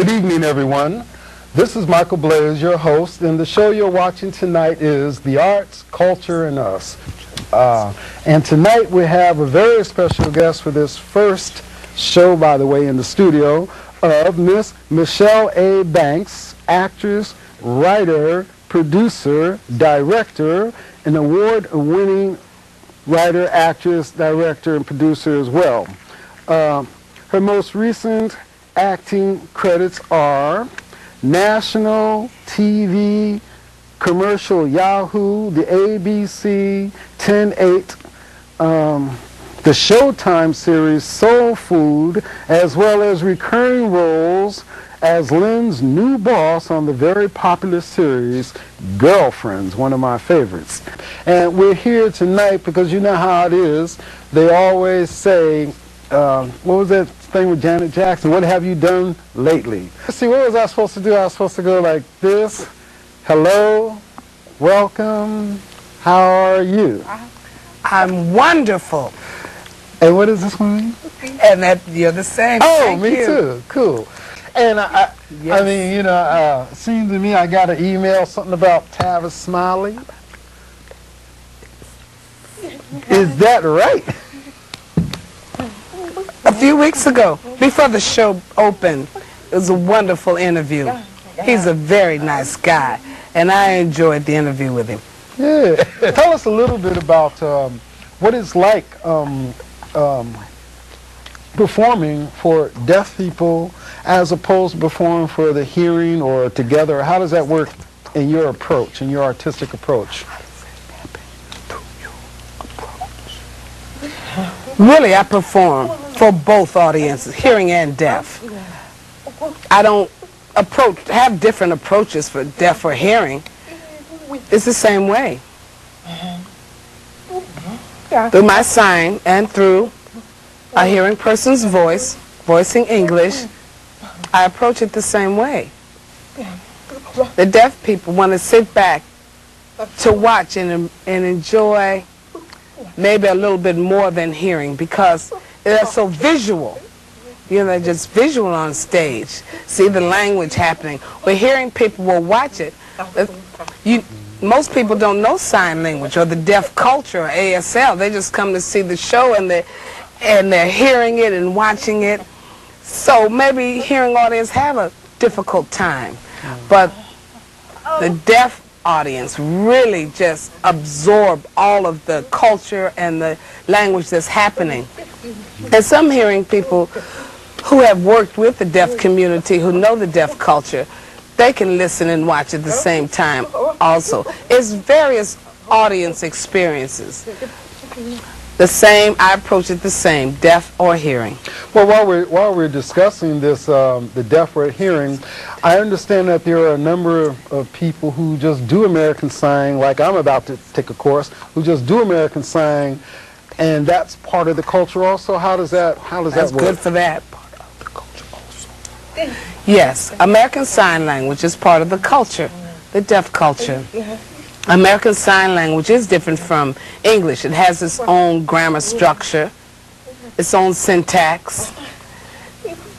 Good evening, everyone. This is Michael Blaze, your host, and the show you're watching tonight is The Arts, Culture, and Us. And tonight we have a very special guest for this first show, by the way, in the studio, of Miss Michelle A. Banks, actress, writer, producer, director, an award-winning writer, actress, director, and producer as well. Her most recent acting credits are national TV commercial Yahoo, the ABC 10/8, the Showtime series Soul Food, as well as recurring roles as Lynn's new boss on the very popular series Girlfriends, one of my favorites. And we're here tonight because you know how it is. They always say, what was that thing with Janet Jackson? What have you done lately? Let's see, what was I supposed to do? I was supposed to go like this. Hello, welcome, how are you? I'm wonderful. And what does this one mean? And that you're the same. Oh, Thank me you. too. Cool. And I mean, you know, seems to me I got an email, something about Tavis Smiley. Is that right? A few weeks ago, before the show opened, it was a wonderful interview. He's a very nice guy, and I enjoyed the interview with him. Yeah. Tell us a little bit about what it's like performing for deaf people as opposed to performing for the hearing or together. How does that work in your approach, in your artistic approach? Really, I perform for both audiences, hearing and deaf. I don't have different approaches for deaf or hearing. It's the same way. Through my sign and through a hearing person's voice, voicing English, I approach it the same way. The deaf people want to sit back to watch and enjoy maybe a little bit more than hearing because they're so visual. You know, they're just visual on stage. See the language happening. Where hearing people will watch it. Most people don't know sign language or the deaf culture or ASL. They just come to see the show and they're hearing it and watching it. So maybe hearing audience have a difficult time. But the deaf audience really just absorb all of the culture and the language that's happening. And some hearing people who have worked with the deaf community, who know the deaf culture, they can listen and watch at the same time also. It's various audience experiences. The same, I approach it the same, deaf or hearing. Well, while we're discussing this, the deaf or hearing, I understand that there are a number of people who just do American Sign, like I'm about to take a course, who just do American Sign, and that's part of the culture also. How does that work? That's good for that. Part of the culture also. Yes, American Sign Language is part of the culture, the deaf culture. American Sign Language is different from English. It has its own grammar structure, its own syntax,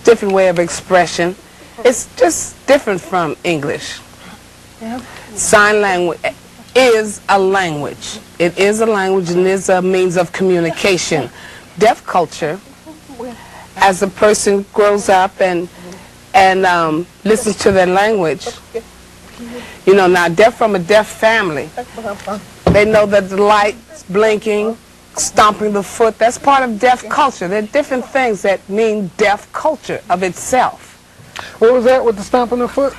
different way of expression. It's just different from English. Sign language is a language. It is a language and is a means of communication. Deaf culture, as a person grows up and listens to their language, you know, now from a deaf family, they know that the light's blinking, stomping the foot, that's part of deaf culture. There are different things that mean deaf culture of itself. What was that with the stomping the foot?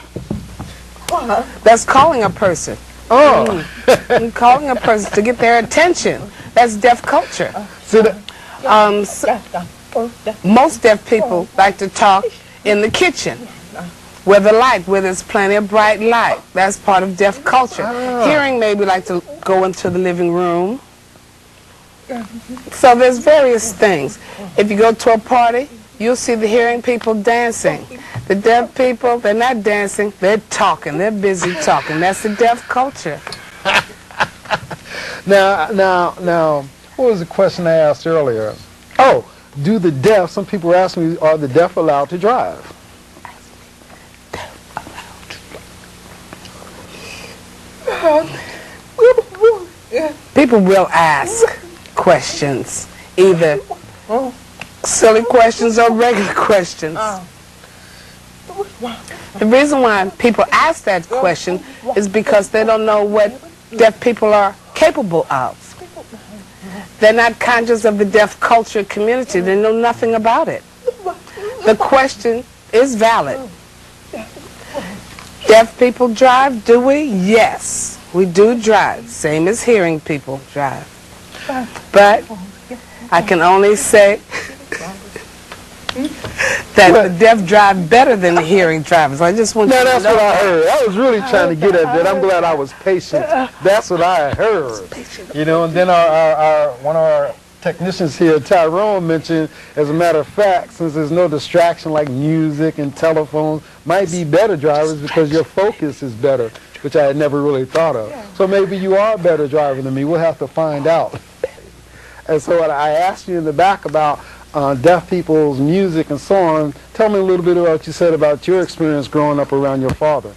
That's calling a person. Oh. Calling a person to get their attention. That's deaf culture. Most deaf people like to talk in the kitchen. Where there's plenty of bright light. That's part of deaf culture. Hearing maybe like to go into the living room. So there's various things. If you go to a party, you'll see the hearing people dancing. The deaf people, they're not dancing, they're talking. They're busy talking. That's the deaf culture. Now, what was the question I asked earlier? Oh, do the deaf, some people were asking me, are the deaf allowed to drive? People will ask questions, either silly questions or regular questions. The reason why people ask that question is because they don't know what deaf people are capable of. They're not conscious of the deaf culture community. They know nothing about it. The question is valid. Deaf people drive, do we? Yes, we do drive, same as hearing people drive. But I can only say that the deaf drive better than the hearing drivers. I just want you to know. That's what I heard. I was really trying to get at that. I'm glad I was patient. That's what I heard. You know, and then one of our technicians here, Tyrone, mentioned, as a matter of fact, since there's no distraction like music and telephones, might be better drivers because your focus is better, which I had never really thought of. So maybe you are a better driver than me. We'll have to find out. And so I asked you in the back about deaf people's music and so on. Tell me a little bit about what you said about your experience growing up around your father.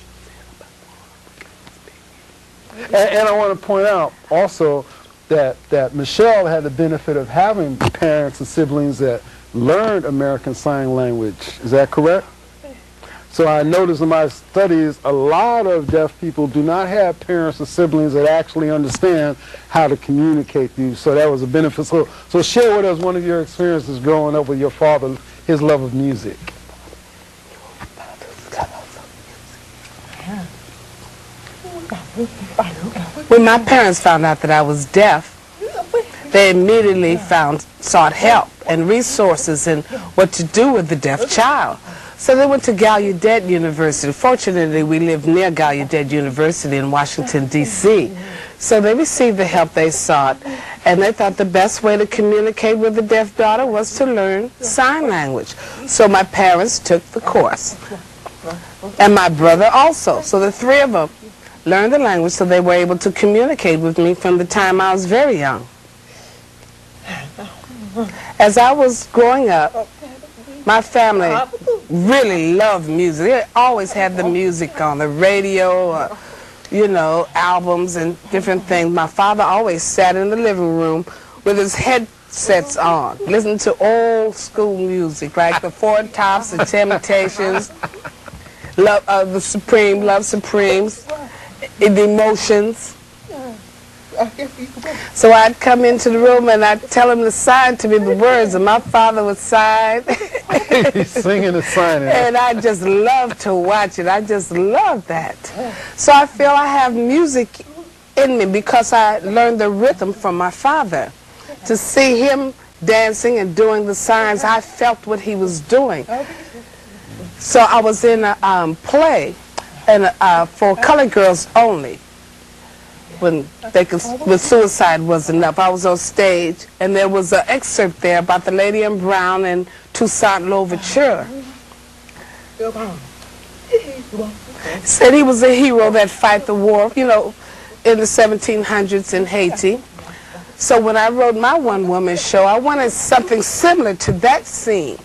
And I want to point out also that Michelle had the benefit of having parents and siblings that learned American Sign Language. Is that correct? So I noticed in my studies a lot of deaf people do not have parents or siblings that actually understand how to communicate to you. So that was a benefit. So share with us one of your experiences growing up with your father, his love of music. When my parents found out that I was deaf, they immediately sought help and resources and what to do with the deaf child. So they went to Gallaudet University. Fortunately, we lived near Gallaudet University in Washington, D.C. So they received the help they sought, and they thought the best way to communicate with a deaf daughter was to learn sign language. So my parents took the course, and my brother also. So the three of them learned the language so they were able to communicate with me from the time I was very young. As I was growing up, my family really loved music. They always had the music on the radio, you know, albums and different things. My father always sat in the living room with his headsets on, listening to old school music, like the Four Tops, the Temptations, the Supreme, Love Supremes, the Emotions. So I'd come into the room and I'd tell him to sign to me the words, and my father would sign. He's singing and signing. And I just love to watch it. I just love that. So I feel I have music in me because I learned the rhythm from my father. To see him dancing and doing the signs, I felt what he was doing. So I was in a play for colored girls only. When suicide was enough. I was on stage, and there was an excerpt there about the Lady in Brown and Toussaint Louverture. Said he was a hero that fight the war, you know, in the 1700s in Haiti. So when I wrote my one-woman show, I wanted something similar to that scene.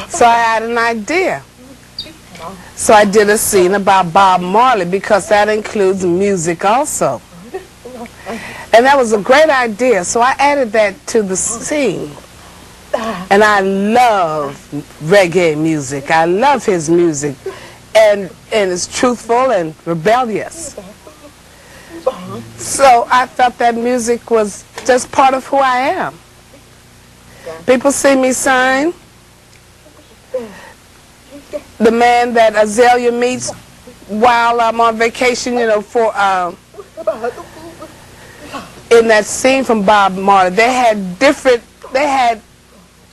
So I had an idea. So I did a scene about Bob Marley because that includes music also. And that was a great idea, so I added that to the scene. And I love reggae music. I love his music. And it's truthful and rebellious. So I felt that music was just part of who I am. People see me sign. The man that Azalea meets while I'm on vacation, you know, in that scene from Bob Marley, they had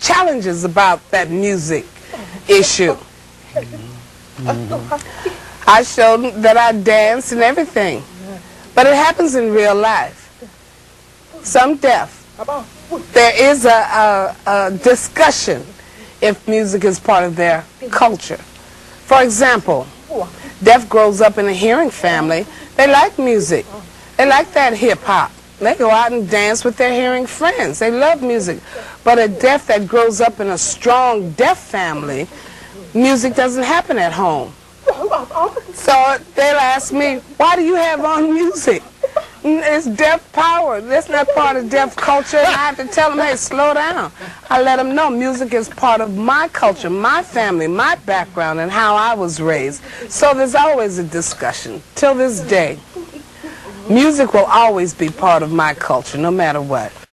challenges about that music issue. I showed them that I dance and everything. But it happens in real life. Some deaf. There is a discussion if music is part of their culture. For example, deaf grows up in a hearing family. They like music. They like that hip-hop. They go out and dance with their hearing friends. They love music. But a deaf that grows up in a strong deaf family, music doesn't happen at home. So they'll ask me, why do you have on music? It's deaf power. That's not part of deaf culture. And I have to tell them, hey, slow down. I let them know music is part of my culture, my family, my background, and how I was raised. So there's always a discussion. Till this day, music will always be part of my culture, no matter what.